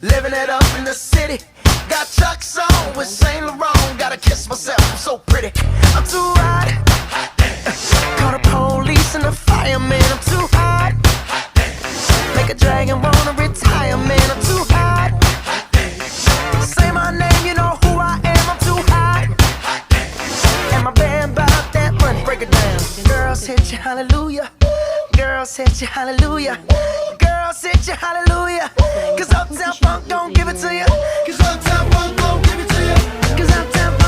living it up in the city. Got Chuck's on with Saint Laurent. Gotta kiss myself, I'm so pretty. I'm too hot. Call the police and the fireman. I'm too hot. Make a dragon wanna retire, man. I'm too hot. Say my name, you know who I am. I'm too hot. And my band bout that money. Break it down. Girls hit you, hallelujah. Girls hit you, hallelujah. Girls hit you, hallelujah. Cause Uptown Funk don't give it to you. Cause Uptown Funk don't give it to you. Cause Uptown Funk